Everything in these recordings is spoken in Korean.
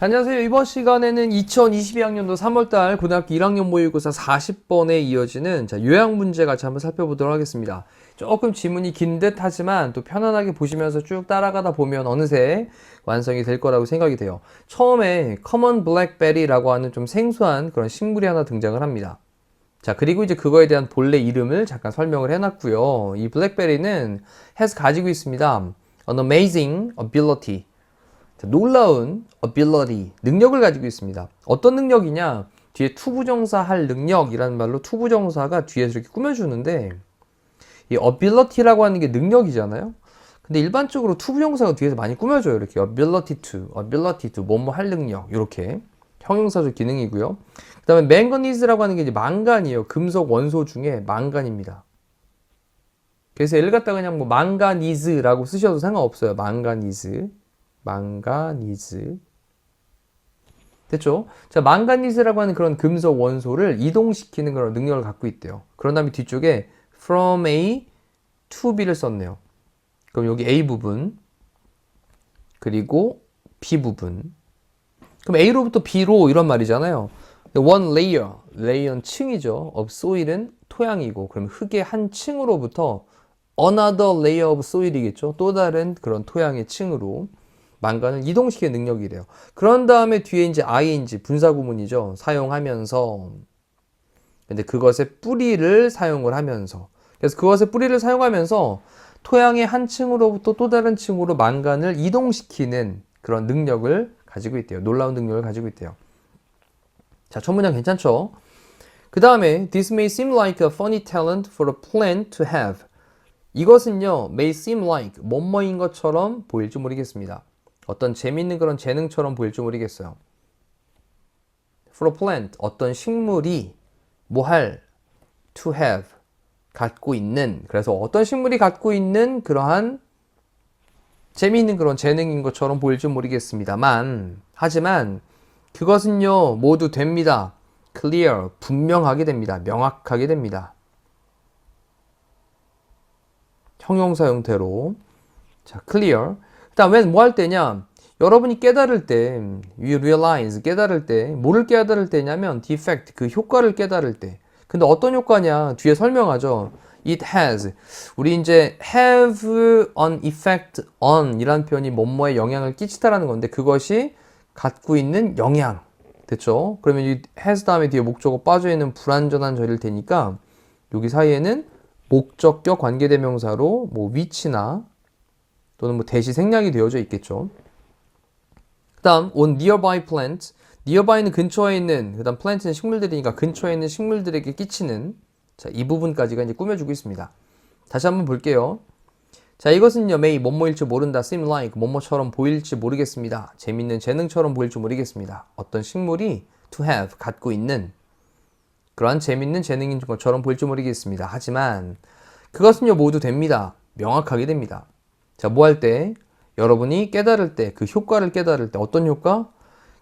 안녕하세요. 이번 시간에는 2022학년도 3월달 고등학교 1학년 모의고사 40번에 이어지는 요약 문제 같이 한번 살펴보도록 하겠습니다. 조금 지문이 긴 듯 하지만 또 편안하게 보시면서 쭉 따라가다 보면 어느새 완성이 될 거라고 생각이 돼요. 처음에 common blackberry라고 하는 좀 생소한 그런 식물이 하나 등장을 합니다. 자, 그리고 이제 그거에 대한 본래 이름을 잠깐 설명을 해놨고요. 이 블랙베리는 가지고 있습니다. An amazing ability. 놀라운 ability, 능력을 가지고 있습니다. 어떤 능력이냐? 뒤에 투부정사 할 능력이라는 말로 투부정사가 뒤에서 이렇게 꾸며주는데, 이 ability라고 하는 게 능력이잖아요? 근데 일반적으로 투부정사가 뒤에서 많이 꾸며줘요. 이렇게 ability to, 뭐뭐 할 능력, 이렇게. 형용사적 기능이고요. 그 다음에 manganese라고 하는 게 이제 망간이에요. 금속 원소 중에 망간입니다. 그래서 얘를 갖다가 그냥 뭐 manganese라고 쓰셔도 상관없어요. 망가니즈. 됐죠? 자, 망가니즈라고 하는 그런 금속 원소를 이동시키는 그런 능력을 갖고 있대요. 그런 다음에 뒤쪽에 from A to B를 썼네요. 그럼 여기 A 부분, 그리고 B 부분. 그럼 A로부터 B로 이런 말이잖아요. one layer, layer는 층이죠. of soil은 토양이고, 그럼 흙의 한 층으로부터 another layer of soil이겠죠. 또 다른 그런 토양의 층으로 망간을 이동시키는 능력이래요. 그런 다음에 뒤에 이제 ing, 분사구문이죠. 사용하면서. 근데 그것의 뿌리를 사용을 하면서. 그래서 그것의 뿌리를 사용하면서 토양의 한 층으로부터 또 다른 층으로 망간을 이동시키는 그런 능력을 가지고 있대요. 놀라운 능력을 가지고 있대요. 자, 첫 문장 괜찮죠? 그 다음에 This may seem like a funny talent for a plant to have. 이것은요, may seem like 뭐뭐인 것처럼 보일지 모르겠습니다. 어떤 재밌는 그런 재능처럼 보일지 모르겠어요. For a plant, 어떤 식물이 뭐할, to have, 갖고 있는, 그래서 어떤 식물이 갖고 있는 그러한 재미있는 그런 재능인 것처럼 보일지 모르겠습니다만, 하지만 그것은요 모두 됩니다. clear, 분명하게 됩니다. 명확하게 됩니다. 형용사 형태로. 자, clear. 그 다음 왜 뭐 할 때냐? 여러분이 깨달을 때, you realize, 깨달을 때, 뭐를 깨달을 때냐면 defect, 그 효과를 깨달을 때. 근데 어떤 효과냐? 뒤에 설명하죠. It has. 우리 이제 have an effect on 이라는 표현이 뭐뭐에 영향을 끼치다라는 건데 그것이 갖고 있는 영향. 됐죠? 그러면 이 has 다음에 뒤에 목적어 빠져있는 불완전한 절일 테니까 여기 사이에는 목적격 관계대명사로 뭐 which나 또는 뭐 대시 생략이 되어져 있겠죠. 그 다음 on nearby plants. nearby는 근처에 있는, 그 다음 plant는 식물들이니까 근처에 있는 식물들에게 끼치는, 자, 이 부분까지가 이제 꾸며주고 있습니다. 다시 한번 볼게요. 자, 이것은요, may 뭐뭐일지 모른다, seem like 뭐뭐처럼 보일지 모르겠습니다. 재밌는 재능처럼 보일지 모르겠습니다. 어떤 식물이 to have, 갖고 있는 그러한 재밌는 재능인 것처럼 보일지 모르겠습니다. 하지만 그것은요, 모두 됩니다. 명확하게 됩니다. 자, 뭐 할 때? 여러분이 깨달을 때, 그 효과를 깨달을 때, 어떤 효과?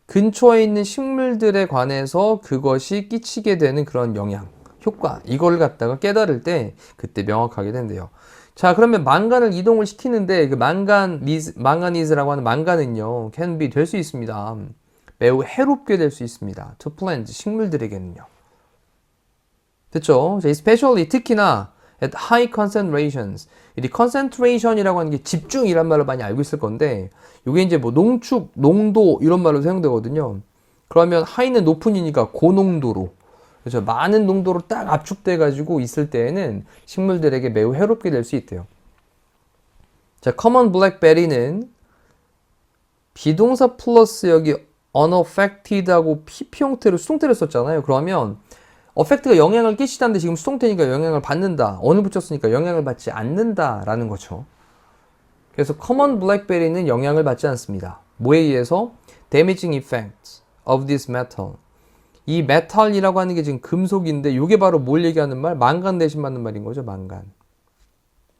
근처에 있는 식물들에 관해서 그것이 끼치게 되는 그런 영향, 효과, 이걸 갖다가 깨달을 때 그때 명확하게 된대요. 자, 그러면 망간을 이동을 시키는데 그 망가니즈라고 하는 망간은요, can be 될 수 있습니다. 매우 해롭게 될 수 있습니다. to plants, 식물들에게는요. 됐죠? 자, especially 특히나 at high concentrations. 이 concentration이라고 하는 게 집중이란 말로 많이 알고 있을 건데 이게 이제 뭐 농축, 농도 이런 말로 사용되거든요. 그러면 high는 높은이니까 고농도로, 그렇죠? 많은 농도로 딱 압축돼 가지고 있을 때에는 식물들에게 매우 해롭게 될 수 있대요. 자, common blackberry는 비동사 플러스 여기 unaffected하고 PP 형태로 수동태를 썼잖아요. 그러면 affect가 영향을 끼치다는데 지금 수동태니까 영향을 받는다. 어느 붙였으니까 영향을 받지 않는다라는 거죠. 그래서 common blackberry는 영향을 받지 않습니다. 뭐에 의해서? damaging effects of this metal. 이 메탈이라고 하는 게 지금 금속인데 이게 바로 뭘 얘기하는 말? 망간 대신 받는 말인 거죠. 망간.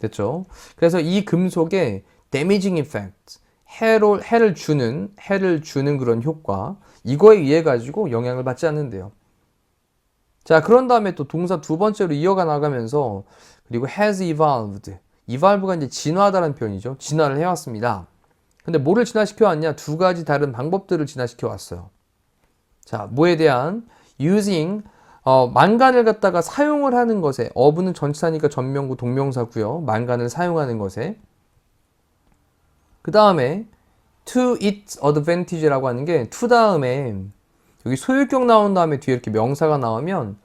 됐죠? 그래서 이 금속의 damaging effects, 해를 주는 그런 효과, 이거에 의해 가지고 영향을 받지 않는데요. 자, 그런 다음에 또 동사 두 번째로 이어가 나가면서 그리고 has evolved. evolve가 이제 진화하다는 표현이죠. 진화를 해왔습니다. 근데 뭐를 진화시켜 왔냐? 두 가지 다른 방법들을 진화시켜 왔어요. 자, 뭐에 대한 using 만간을 갖다가 사용을 하는 것에 of는 전치사니까 전명구 동명사고요. 만간을 사용하는 것에 그 다음에 to its advantage라고 하는 게 to 다음에 여기 소유격 나온 다음에 뒤에 이렇게 명사가 나오면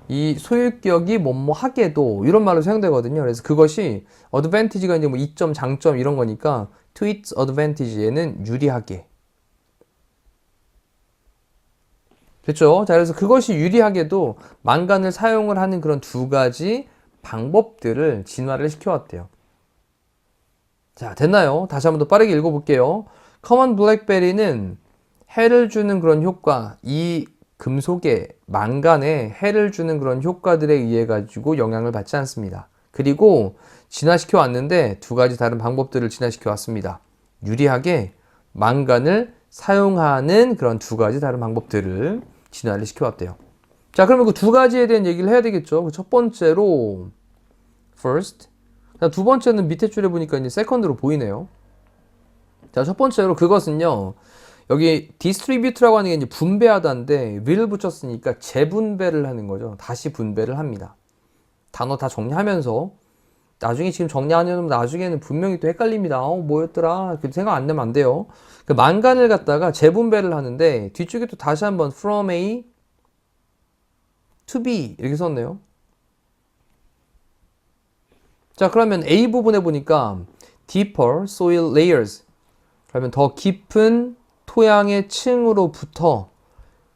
이 소유격이 뭐뭐 하게도 이런 말로 사용되거든요. 그래서 그것이 advantage가 이제 뭐 이점, 장점 이런 거니까 to its advantage 얘는 유리하게. 됐죠? 자, 그래서 그것이 유리하게도 만간을 사용을 하는 그런 두 가지 방법들을 진화를 시켜왔대요. 자, 됐나요? 다시 한번 더 빠르게 읽어볼게요. 커먼 블랙베리는 해를 주는 그런 효과, 이 금속에 만간에 해를 주는 그런 효과들에 의해 가지고 영향을 받지 않습니다. 그리고 진화시켜 왔는데 두 가지 다른 방법들을 진화시켜 왔습니다. 유리하게 만간을 사용하는 그런 두 가지 다른 방법들을 진화를 시켜 왔대요. 자, 그러면 그 두 가지에 대한 얘기를 해야 되겠죠. 그 첫 번째로 first, 두 번째는 밑에 줄에 보니까 이제 second로 보이네요. 자, 첫 번째로 그것은요. 여기 distribute라고 하는 게 이제 분배하다인데 will 붙였으니까 재분배를 하는 거죠. 다시 분배를 합니다. 단어 다 정리하면서 나중에 지금 정리하려면 나중에는 분명히 또 헷갈립니다. 뭐였더라? 그 생각 안 내면 안 돼요. 그 만간을 갖다가 재분배를 하는데 뒤쪽에 또 다시 한번 from A to B 이렇게 썼네요. 자, 그러면 A 부분에 보니까 deeper soil layers 그러면 더 깊은 토양의 층으로부터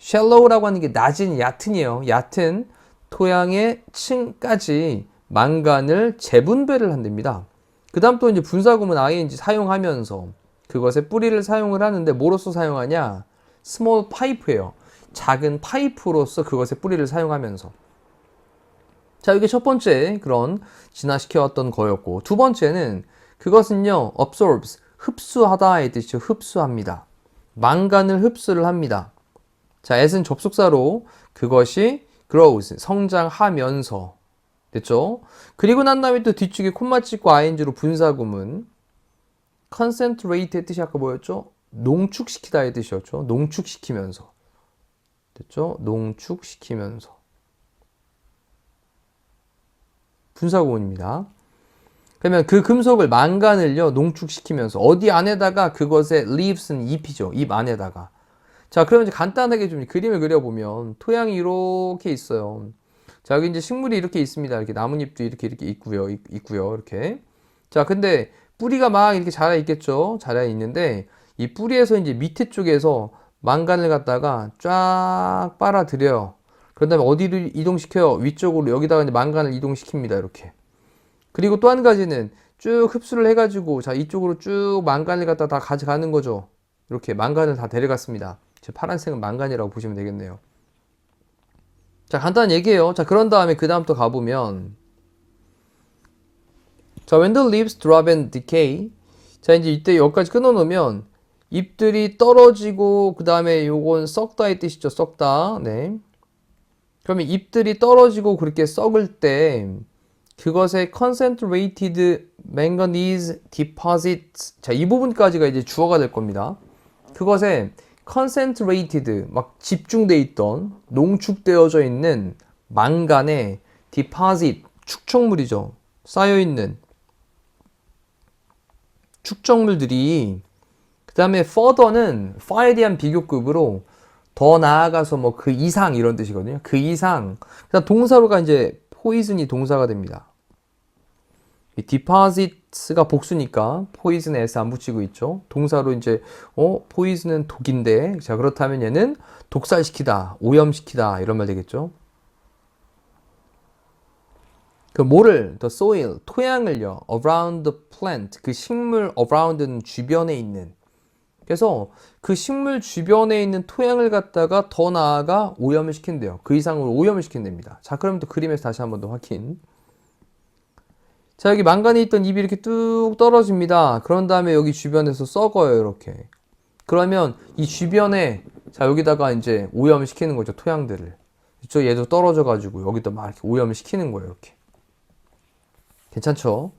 shallow라고 하는 게 낮은, 얕은이에요. 얕은 토양의 층까지 만간을 재분배를 한답니다. 그 다음 또 이제 분사구문 ing 사용하면서 그것의 뿌리를 사용을 하는데 뭐로서 사용하냐? small pipe예요. 작은 파이프로서 그것의 뿌리를 사용하면서. 자, 이게 첫 번째 그런 진화시켜왔던 거였고 두 번째는 그것은요 absorbs 흡수하다의 뜻이죠. 흡수합니다. 만간을 흡수를 합니다. 자, at은 접속사로 그것이 grows 성장하면서 됐죠? 그리고 난 다음에 또 뒤쪽에 콤마 찍고 ing로 분사구문 concentrate의 뜻이 아까 뭐였죠? 농축시키다의 뜻이었죠. 농축시키면서 됐죠? 농축시키면서 분사구문입니다. 그러면 그 금속을 만간을요 농축시키면서 어디 안에다가 그것의 leaves는 잎이죠. 잎 안에다가. 자, 그러면 이제 간단하게 좀 그림을 그려보면 토양이 이렇게 있어요. 자, 여기 이제 식물이 이렇게 있습니다. 이렇게 나뭇잎도 이렇게 있고요. 이렇게. 자, 근데 뿌리가 막 이렇게 자라 있겠죠. 자라 있는데 이 뿌리에서 이제 밑에 쪽에서 만간을 갖다가 쫙 빨아들여요. 그런 다음에 어디로 이동시켜요? 위쪽으로 여기다가 이제 만간을 이동시킵니다. 이렇게. 그리고 또 한 가지는 쭉 흡수를 해가지고 자 이쪽으로 쭉 만간을 갖다 다 가져가는 거죠. 이렇게 만간을 다 데려갔습니다. 제 파란색은 만간이라고 보시면 되겠네요. 자, 간단한 얘기예요. 자, 그런 다음에 그 다음 또 가보면 자, when the leaves drop and decay 자, 이제 이때 여기까지 끊어놓으면 잎들이 떨어지고 그 다음에 요건 썩다의 뜻이죠. 썩다. 네. 그러면 잎들이 떨어지고 그렇게 썩을 때 그것의 concentrated manganese deposits 자, 이 부분까지가 이제 주어가 될 겁니다. 그것에 concentrated 막 집중돼 있던 농축되어져 있는 만간의 deposit 축적물이죠. 쌓여 있는 축적물들이 그 다음에 further는 far에 대한 비교급으로 더 나아가서 뭐 그 이상 이런 뜻이거든요. 그 이상. 그다음 동사로가 이제 poison이 동사가 됩니다. 이 deposits가 복수니까 poison에 s 안 붙이고 있죠. 동사로 이제 poison은 독인데 자 그렇다면 얘는 독살시키다, 오염시키다 이런 말 되겠죠. 그 뭐를 the soil 토양을요 around the plant 그 식물 around는 주변에 있는 그래서 그 식물 주변에 있는 토양을 갖다가 더 나아가 오염을 시킨대요. 그 이상으로 오염을 시킨답니다. 자, 그럼 또 그림에서 다시 한번 더 확인. 자, 여기 만간에 있던 잎이 이렇게 뚝 떨어집니다. 그런 다음에 여기 주변에서 썩어요, 이렇게. 그러면 이 주변에, 자, 여기다가 이제 오염을 시키는 거죠, 토양들을. 이쪽 얘도 떨어져가지고 여기도 막 이렇게 오염을 시키는 거예요. 이렇게. 괜찮죠?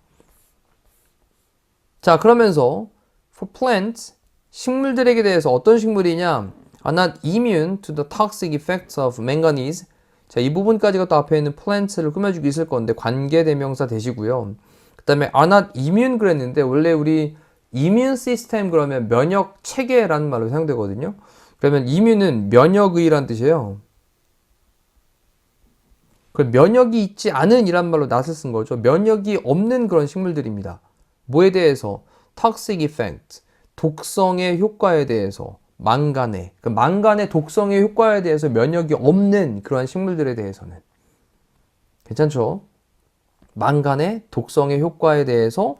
자, 그러면서 for plants, 식물들에게 대해서 어떤 식물이냐? are not immune to the toxic effects of manganese. 자, 이 부분까지가 또 앞에 있는 plants를 꾸며주고 있을 건데 관계대명사 되시고요. 그 다음에 are not immune 그랬는데 원래 우리 immune system 그러면 면역 체계라는 말로 사용되거든요. 그러면 immune은 면역의란 뜻이에요. 그 면역이 있지 않은 이란 말로 낫을 쓴 거죠. 면역이 없는 그런 식물들입니다. 뭐에 대해서? toxic effect, 독성의 효과에 대해서, 망간의, 그 망간의 독성의 효과에 대해서 면역이 없는 그러한 식물들에 대해서는. 괜찮죠? 망간의 독성의 효과에 대해서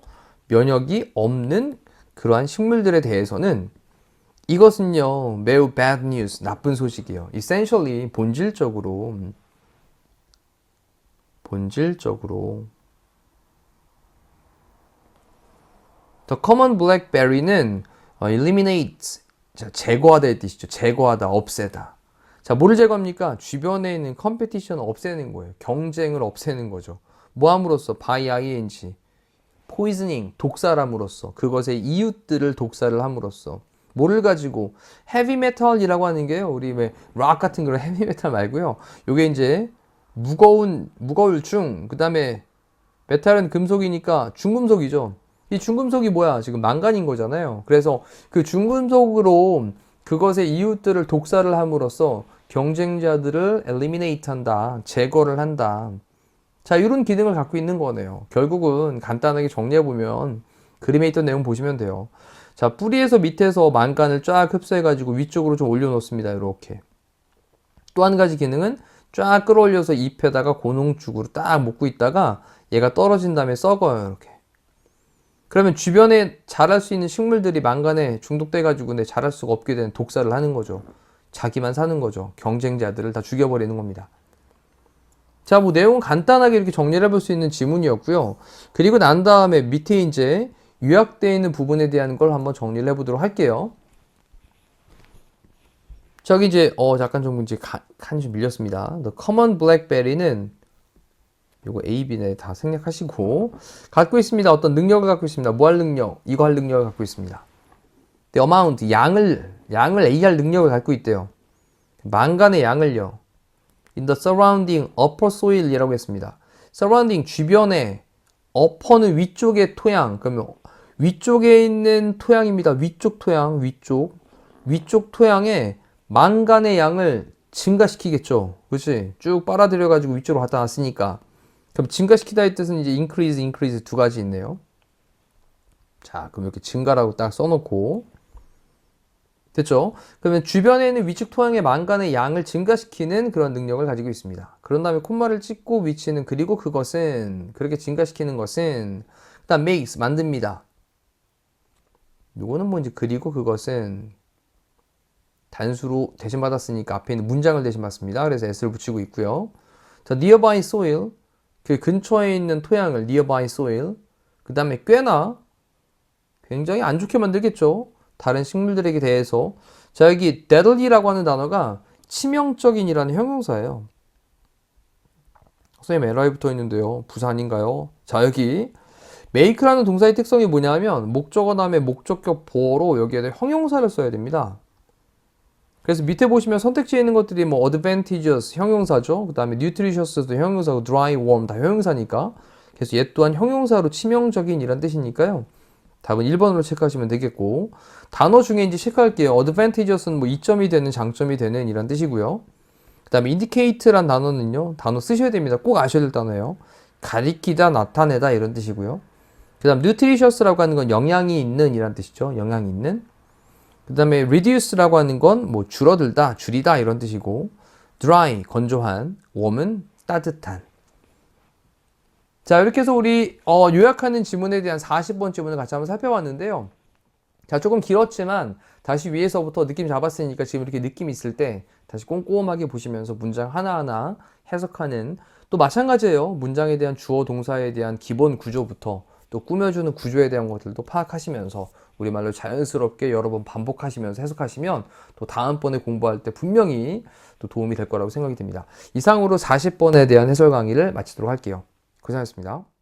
면역이 없는 그러한 식물들에 대해서는 이것은요, 매우 bad news, 나쁜 소식이에요. essentially, 본질적으로 The common blackberry는 eliminate, 자, 제거하다의 뜻이죠. 제거하다, 없애다. 자, 뭐를 제거합니까? 주변에 있는 컴페티션을 없애는 거예요. 경쟁을 없애는 거죠. 뭐 함으로써? by ing, poisoning, 독살함으로써, 그것의 이웃들을 독살을 함으로써. 뭐를 가지고? 헤비 메탈이라고 하는 게요. 우리 왜 락 같은 그런 헤비 메탈 말고요. 요게 이제 무거울 중, 그 다음에 메탈은 금속이니까 중금속이죠. 이 중금속이 뭐야? 지금 망간인 거잖아요. 그래서 그 중금속으로 그것의 이웃들을 독살을 함으로써 경쟁자들을 eliminate 한다. 제거를 한다. 자, 이런 기능을 갖고 있는 거네요. 결국은 간단하게 정리해보면 그림에 있던 내용 보시면 돼요. 자, 뿌리에서 밑에서 망간을 쫙 흡수해가지고 위쪽으로 좀 올려놓습니다. 이렇게. 또 한 가지 기능은 쫙 끌어올려서 잎에다가 고농축으로 딱 묶고 있다가 얘가 떨어진 다음에 썩어요. 이렇게. 그러면 주변에 자랄 수 있는 식물들이 망간에 중독돼가지고 자랄 수가 없게 되는 독살을 하는 거죠. 자기만 사는 거죠. 경쟁자들을 다 죽여버리는 겁니다. 자, 뭐 내용은 간단하게 이렇게 정리를 해볼 수 있는 지문이었고요. 그리고 난 다음에 밑에 이제 요약되어 있는 부분에 대한 걸 한번 정리를 해보도록 할게요. 저기 이제 잠깐 좀 이제 칸이 좀 밀렸습니다. The common blackberry는 요거 A, B네 다 생략하시고 갖고 있습니다. 어떤 능력을 갖고 있습니다. 뭐 할 능력? 이거 할 능력을 갖고 있습니다. The amount, 양을 A할 능력을 갖고 있대요. 망간의 양을요. In the surrounding upper soil이라고 했습니다. surrounding, 주변에, upper는 위쪽의 토양. 그러면 위쪽에 있는 토양입니다. 위쪽 토양, 위쪽 토양에 망간의 양을 증가시키겠죠. 그렇지? 쭉 빨아들여가지고 위쪽으로 갖다 놨으니까. 그럼 증가시키다의 뜻은 이제 increase 두 가지 있네요. 자, 그럼 이렇게 증가라고 딱 써놓고 됐죠? 그러면 주변에 있는 위축 토양의 망간의 양을 증가시키는 그런 능력을 가지고 있습니다. 그런 다음에 콤마를 찍고 위치는 그리고 그것은 그렇게 증가시키는 것은 그다음 makes 만듭니다. 요거는 뭐 이제 그리고 그것은 단수로 대신 받았으니까 앞에 있는 문장을 대신 받습니다. 그래서 s를 붙이고 있고요. 자, nearby soil 그 근처에 있는 토양을 nearby soil 그 다음에 꽤나 굉장히 안 좋게 만들겠죠. 다른 식물들에게 대해서. 자, 여기 deadly라고 하는 단어가 치명적인이라는 형용사예요. 선생님 LI 붙어 있는데요. 부사 아닌가요? 자, 여기 make라는 동사의 특성이 뭐냐면 목적어 다음에 목적격 보어로 여기에 형용사를 써야 됩니다. 그래서 밑에 보시면 선택지에 있는 것들이 뭐 advantageous 형용사죠. 그 다음에 nutritious도 형용사고 dry, warm 다 형용사니까. 그래서 얘 또한 형용사로 치명적인 이란 뜻이니까요. 답은 1번으로 체크하시면 되겠고 단어 중에 이제 체크할게요. advantageous는 뭐 이점이 되는 장점이 되는 이란 뜻이고요. 그 다음에 indicate란 단어는요. 단어 쓰셔야 됩니다. 꼭 아셔야 될 단어예요. 가리키다, 나타내다 이런 뜻이고요. 그 다음 nutritious라고 하는 건 영양이 있는 이란 뜻이죠. 영양이 있는. 그 다음에 reduce라고 하는 건 뭐 줄어들다, 줄이다 이런 뜻이고 dry, 건조한, warm은 따뜻한. 자, 이렇게 해서 우리 요약하는 지문에 대한 40번 지문을 같이 한번 살펴봤는데요. 자, 조금 길었지만 다시 위에서부터 느낌 잡았으니까 지금 이렇게 느낌 있을 때 다시 꼼꼼하게 보시면서 문장 하나하나 해석하는 또 마찬가지예요. 문장에 대한 주어 동사에 대한 기본 구조부터 또 꾸며주는 구조에 대한 것들도 파악하시면서 우리말로 자연스럽게 여러 번 반복하시면서 해석하시면 또 다음번에 공부할 때 분명히 또 도움이 될 거라고 생각이 듭니다. 이상으로 40번에 대한 해설 강의를 마치도록 할게요. 고생하셨습니다.